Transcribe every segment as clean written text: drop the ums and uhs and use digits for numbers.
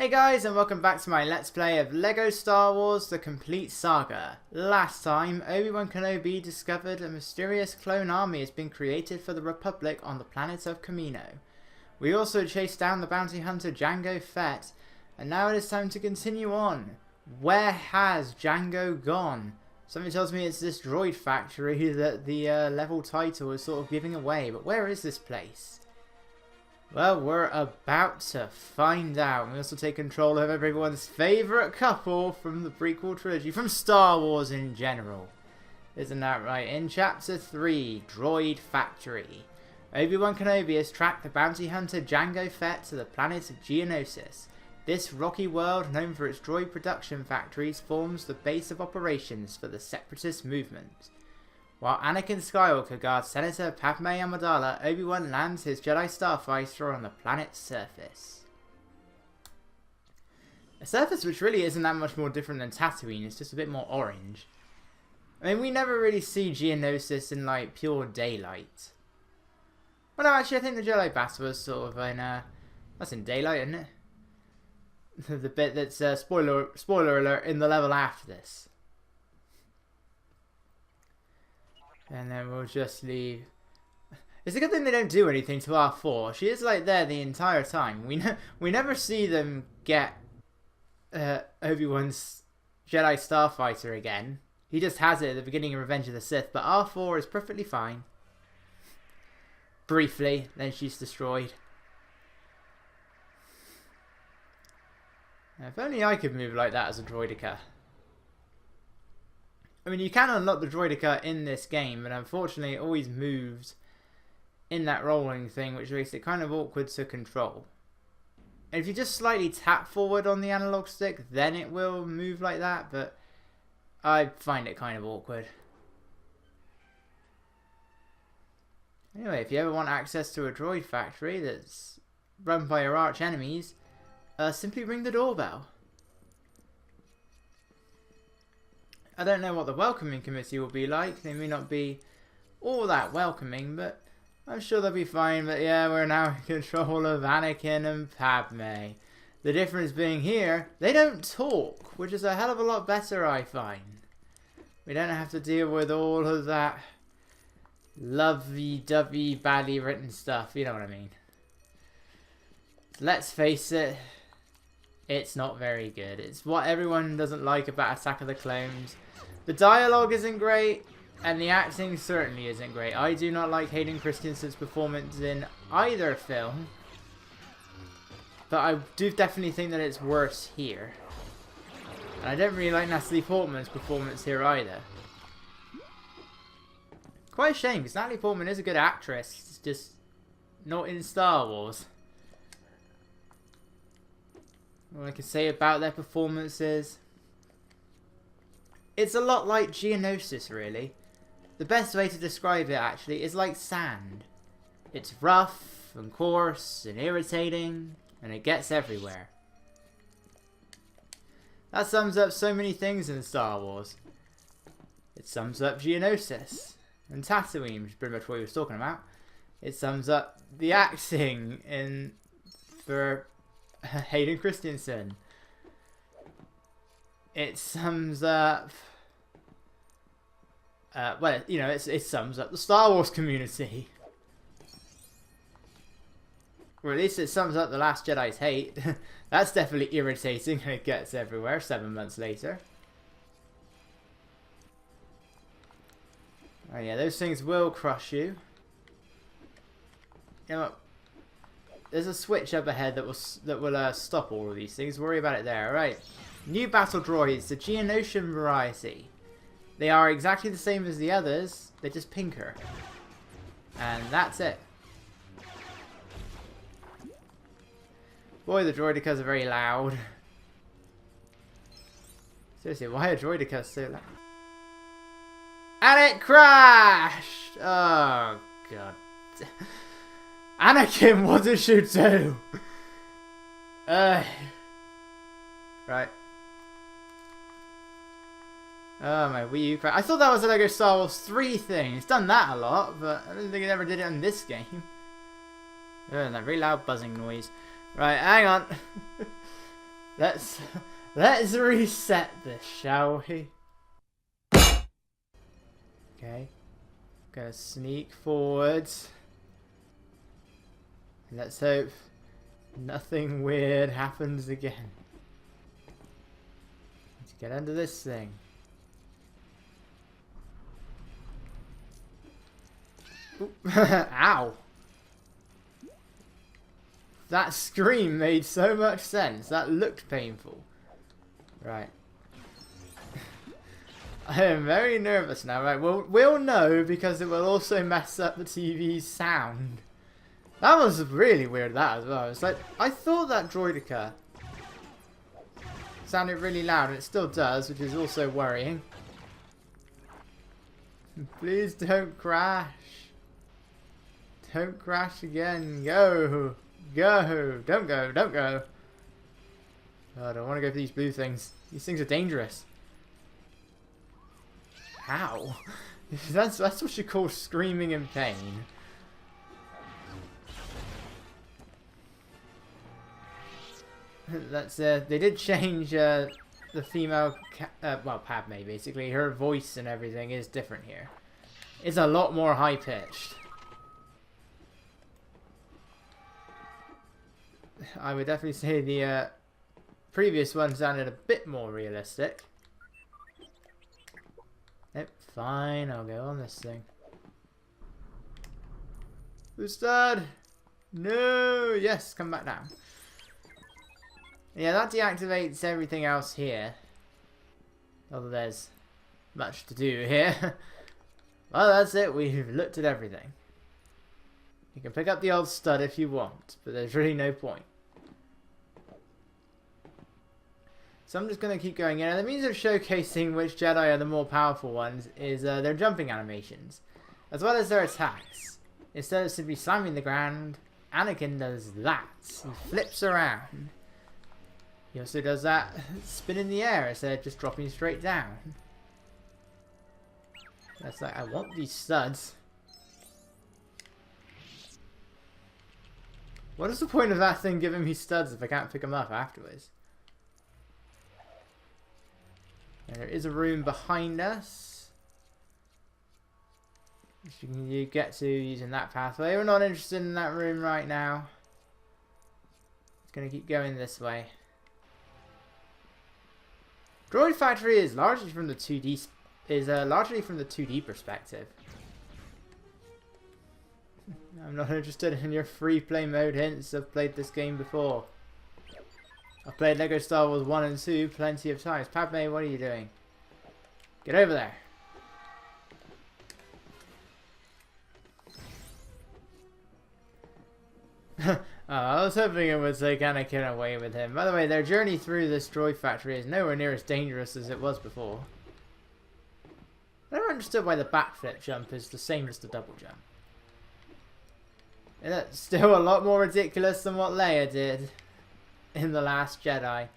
Hey guys, and welcome back to my Let's Play of LEGO Star Wars The Complete Saga. Last time, Obi-Wan Kenobi discovered a mysterious clone army has been created for the Republic on the planet of Kamino. We also chased down the bounty hunter Jango Fett, and now it is time to continue on. Where has Jango gone? Something tells me it's this Droid Factory that the level title is sort of giving away, but where is this place? Well, we're about to find out. We also take control of everyone's favourite couple from the prequel trilogy, from Star Wars in general. Isn't that right? In Chapter 3, Droid Factory, Obi-Wan Kenobi has tracked the bounty hunter Jango Fett to the planet of Geonosis. This rocky world, known for its droid production factories, forms the base of operations for the Separatist movement. While Anakin Skywalker guards Senator Padme Amidala, Obi-Wan lands his Jedi Starfighter on the planet's surface. A surface which really isn't that much more different than Tatooine, it's just a bit more orange. I mean, we never really see Geonosis in, like, pure daylight. Well, no, actually, I think the Jedi battle was sort of in, that's in daylight, isn't it? The bit that's, spoiler alert, in the level after this. And then we'll just leave. It's a good thing they don't do anything to R4. She is like there the entire time. We never see them get Obi-Wan's Jedi Starfighter again. He just has it at the beginning of Revenge of the Sith. But R4 is perfectly fine. Briefly, then she's destroyed. Now, if only I could move like that as a droideka. I mean, you can unlock the droideka in this game, but unfortunately it always moves in that rolling thing, which makes it kind of awkward to control. And if you just slightly tap forward on the analog stick, then it will move like that, but I find it kind of awkward. Anyway, if you ever want access to a droid factory that's run by your arch enemies, simply ring the doorbell. I don't know what the welcoming committee will be like. They may not be all that welcoming, but I'm sure they'll be fine. But yeah, we're now in control of Anakin and Padme. The difference being here, they don't talk, which is a hell of a lot better, I find. We don't have to deal with all of that lovey-dovey, badly written stuff. You know what I mean. Let's face it, it's not very good. It's what everyone doesn't like about Attack of the Clones. The dialogue isn't great, and the acting certainly isn't great. I do not like Hayden Christensen's performance in either film, but I do definitely think that it's worse here. And I don't really like Natalie Portman's performance here either. Quite a shame, because Natalie Portman is a good actress. It's just not in Star Wars. What I can say about their performances, it's a lot like Geonosis, really. The best way to describe it, actually, is like sand. It's rough and coarse and irritating, and it gets everywhere. That sums up so many things in Star Wars. It sums up Geonosis and Tatooine, which is pretty much what he was talking about. It sums up the acting for Hayden Christensen. It sums up well, you know, it sums up the Star Wars community. Or at least it sums up the Last Jedi's hate. That's definitely irritating, and it gets everywhere 7 months later. Oh yeah, those things will crush you. You know what? There's a switch up ahead that will stop all of these things. Worry about it there. Alright. New battle droids, the Geonosian variety. They are exactly the same as the others. They're just pinker. And that's it. Boy, the droidekas are very loud. Seriously, why are droidekas so loud? And it crashed! Oh, God. Anakin, what did you do? Right. Oh my Wii U crash. I thought that was a LEGO Star Wars 3 thing. It's done that a lot, but I don't think it ever did it in this game. That very loud buzzing noise. Right, hang on. Let's let's reset this, shall we? Okay. Gonna sneak forwards. Let's hope nothing weird happens again. Let's get under this thing. Ow! That scream made so much sense. That looked painful. Right. I am very nervous now. Right, we'll know because it will also mess up the TV's sound. That was really weird, that as well. It's like, I thought that droidica sounded really loud, and it still does, which is also worrying. Please don't crash. Don't crash again. Go. Go. Don't go. Don't go. Oh, I don't want to go for these blue things. These things are dangerous. Ow. That's what you call screaming in pain. That's they did change the female well, Padme basically. Her voice and everything is different here. It's a lot more high pitched. I would definitely say the previous one sounded a bit more realistic. Yep, fine, I'll go on this thing. Boosted! No! Yes, come back down. Yeah, that deactivates everything else here. Although there's much to do here. Well, that's it, we've looked at everything. You can pick up the old stud if you want, but there's really no point. So I'm just going to keep going in. And the means of showcasing which Jedi are the more powerful ones is their jumping animations, as well as their attacks. Instead of simply slamming the ground, Anakin does that. He flips around. He also does that spin in the air instead of just dropping straight down. That's like, I want these studs. What is the point of that thing giving me studs if I can't pick them up afterwards? And there is a room behind us, which you can get to using that pathway. We're not interested in that room right now. It's going to keep going this way. Droid Factory is largely from the 2D perspective. I'm not interested in your free play mode hints. I've played this game before. I've played LEGO Star Wars 1 and 2 plenty of times. Padme, what are you doing? Get over there. I was hoping it would take Anakin away with him. By the way, their journey through this droid factory is nowhere near as dangerous as it was before. I never understood why the backflip jump is the same as the double jump. And that's still a lot more ridiculous than what Leia did in The Last Jedi.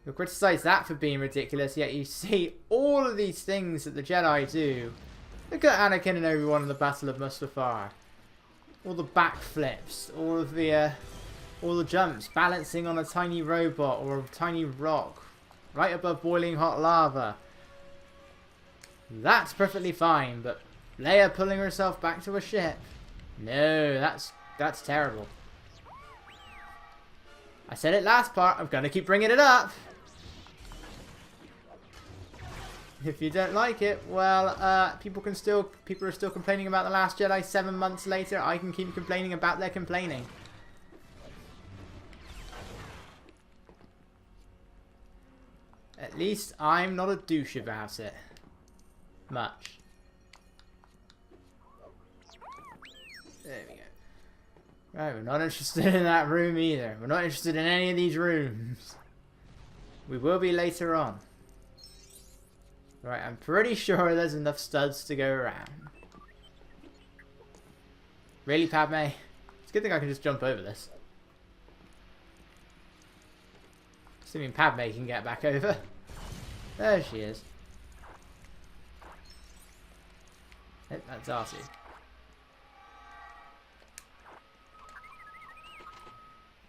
You'll criticize that for being ridiculous, yet you see all of these things that the Jedi do. Look at Anakin and Obi-Wan in the Battle of Mustafar. All the backflips, all the jumps, balancing on a tiny robot or a tiny rock, right above boiling hot lava. That's perfectly fine, but Leia pulling herself back to a ship. No, that's terrible. I said it last part, I'm gonna keep bringing it up. If you don't like it, well, people are still complaining about The Last Jedi 7 months later. I can keep complaining about their complaining. At least I'm not a douche about it. Much. There we go. Right, we're not interested in that room either. We're not interested in any of these rooms. We will be later on. Right, I'm pretty sure there's enough studs to go around. Really, Padme? It's a good thing I can just jump over this. Assuming Padme can get back over. There she is. Oh, that's Darcy.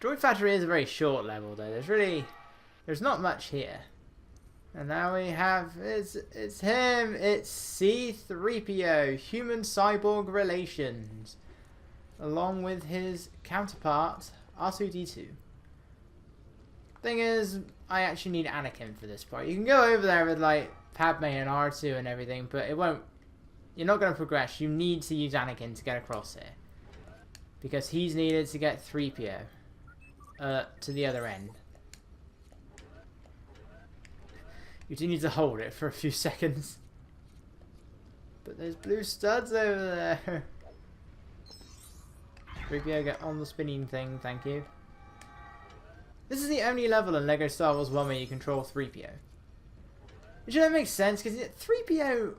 Droid Factory is a very short level though. There's not much here. And now we have, it's him, it's C-3PO, human cyborg relations, along with his counterpart, R2-D2. Thing is, I actually need Anakin for this part. You can go over there with like Padme and R2 and everything, but it won't, you're not going to progress. You need to use Anakin to get across here. Because he's needed to get Threepio to the other end. You do need to hold it for a few seconds. But there's blue studs over there. Threepio, get on the spinning thing, thank you. This is the only level in LEGO Star Wars 1 where you control Threepio. Which don't make sense, because Threepio,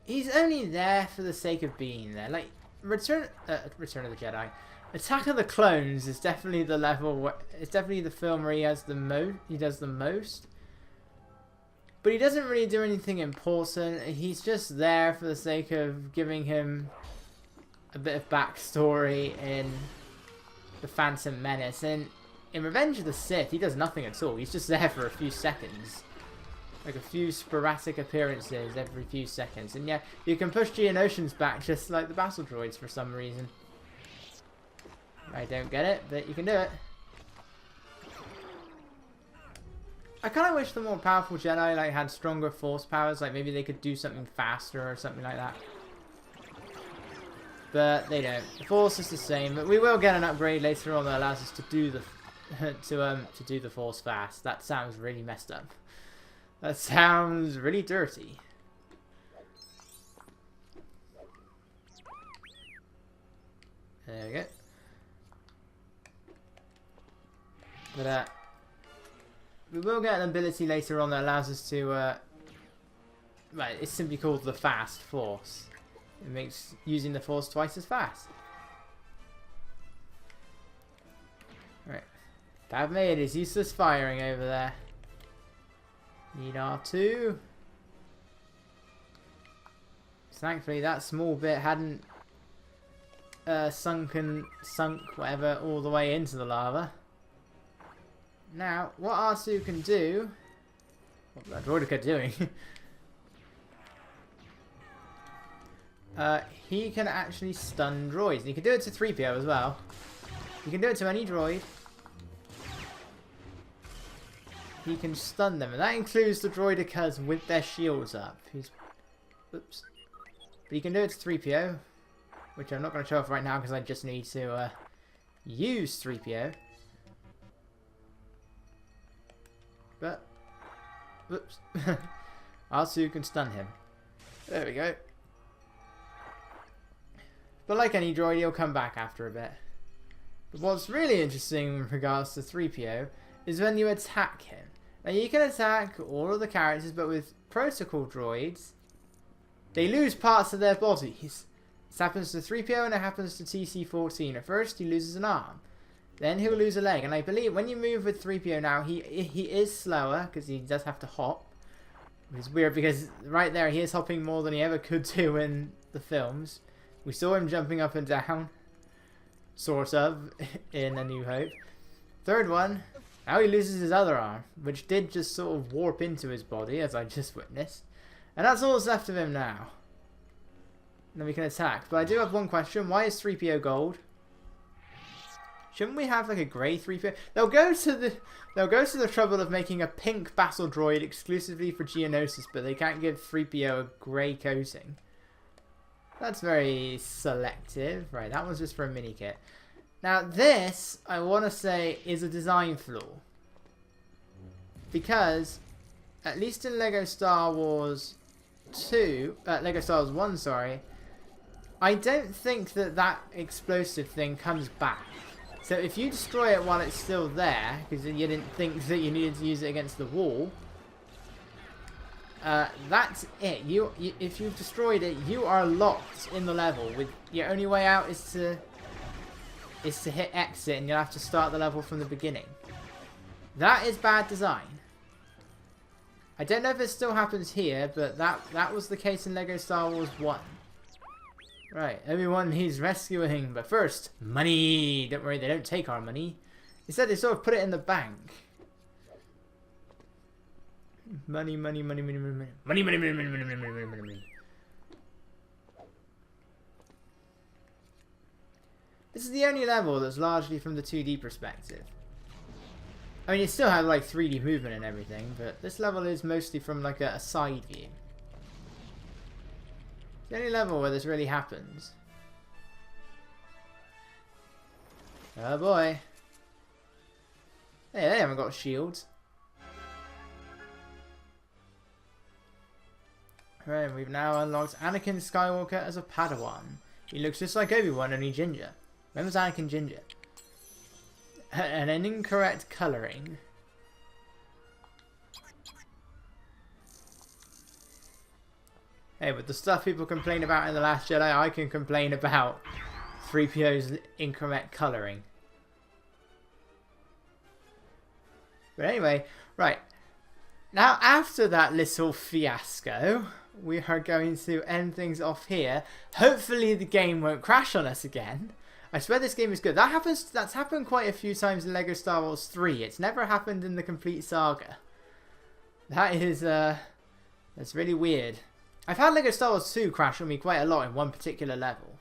he's only there for the sake of being there. Like, Return of the Jedi. Attack of the Clones is definitely the level where, it's definitely the film where he does the most. But he doesn't really do anything important. He's just there for the sake of giving him a bit of backstory in The Phantom Menace. And in Revenge of the Sith, he does nothing at all. He's just there for a few seconds. Like a few sporadic appearances every few seconds. And yeah, you can push Geonosis back just like the battle droids for some reason. I don't get it, but you can do it. I kind of wish the more powerful Jedi like had stronger force powers, like maybe they could do something faster or something like that. But they don't. The force is the same, but we will get an upgrade later on that allows us to do the to do the force fast. That sounds really messed up. That sounds really dirty. There we go. But we will get an ability later on that allows us to right, it's simply called the Fast Force. It makes using the Force twice as fast. Right. Padme, it is useless firing over there. Need R2. Thankfully that small bit hadn't sunk whatever all the way into the lava. Now, what R2 can do... What's that droidica doing? He can actually stun droids. And he can do it to Threepio as well. He can do it to any droid. He can stun them. And that includes the droidicas with their shields up. Oops. But he can do it to Threepio. Which I'm not going to show off right now because I just need to use Threepio. But, whoops, R2 can stun him. There we go. But like any droid, he'll come back after a bit. But what's really interesting in regards to Threepio is when you attack him. Now you can attack all of the characters, but with protocol droids, they lose parts of their bodies. This happens to Threepio and it happens to TC-14. At first, he loses an arm. Then he'll lose a leg, and I believe when you move with Threepio now, he is slower because he does have to hop. Which is weird because right there he is hopping more than he ever could do in the films. We saw him jumping up and down, sort of, in A New Hope. Third one, now he loses his other arm, which did just sort of warp into his body, as I just witnessed. And that's all that's left of him now. And then we can attack. But I do have one question: why is Threepio gold? Shouldn't we have like a grey 3PO? They'll go to the trouble of making a pink battle droid exclusively for Geonosis, but they can't give 3PO a grey coating. That's very selective. Right, that one's just for a mini kit. Now this, I want to say, is a design flaw. Because, at least in LEGO Star Wars 2, LEGO Star Wars 1, sorry, I don't think that explosive thing comes back. So if you destroy it while it's still there, because you didn't think that you needed to use it against the wall, that's it. If you've destroyed it, you are locked in the level. With your only way out is to hit exit, and you'll have to start the level from the beginning. That is bad design. I don't know if it still happens here, but that was the case in LEGO Star Wars 1. Right, Obi-Wan he's rescuing, but first, money! Don't worry, they don't take our money. Instead, they sort of put it in the bank. Money, money, money, money, money, money, money, money, money, money, money, money, money, money, money. This is the only level that's largely from the 2D perspective. I mean, it still has like 3D movement and everything, but this level is mostly from like a side view. It's the only level where this really happens. Oh boy. Hey, they haven't got shields. Right, we've now unlocked Anakin Skywalker as a Padawan. He looks just like Obi-Wan, only ginger. When was Anakin ginger? And an incorrect colouring. Hey, but the stuff people complain about in The Last Jedi, I can complain about Threepio's incorrect colouring. But anyway, right. Now, after that little fiasco, we are going to end things off here. Hopefully the game won't crash on us again. I swear this game is good. That's happened quite a few times in LEGO Star Wars 3. It's never happened in the complete saga. That is, that's really weird. I've had LEGO Star Wars 2 crash on me quite a lot in one particular level.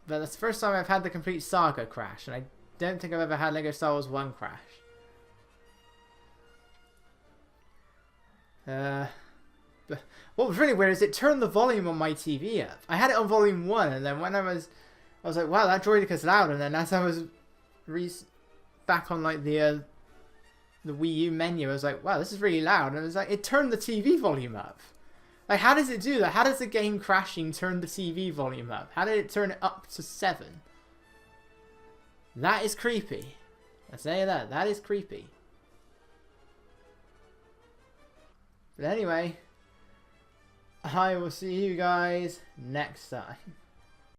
But that's the first time I've had the complete saga crash, and I don't think I've ever had LEGO Star Wars 1 crash. But what was really weird is it turned the volume on my TV up. I had it on volume 1, and then when I was like, wow, that Droidica's loud, and then as I was back on like the Wii U menu, I was like, wow, this is really loud, and it was like, it turned the TV volume up. Like, how does it do that? How does the game crashing turn the TV volume up? How did it turn it up to 7? That is creepy. I say that. That is creepy. But anyway, I will see you guys next time.